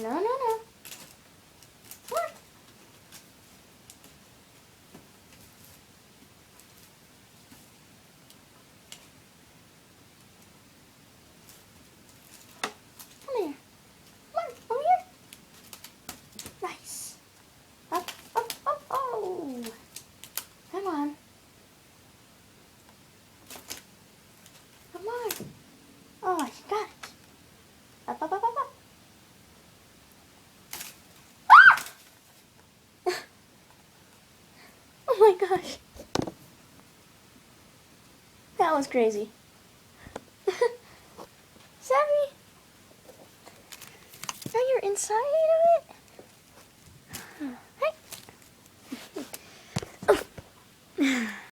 No, no, no. Come on. Come here. Come on, over here. Nice. Up, up, up, oh. Come on. Come on. Oh, you got it. Up, up, up, up, up. Ah! Oh my gosh. That was crazy. Savvy. Now you're inside of it? Hey. Oh.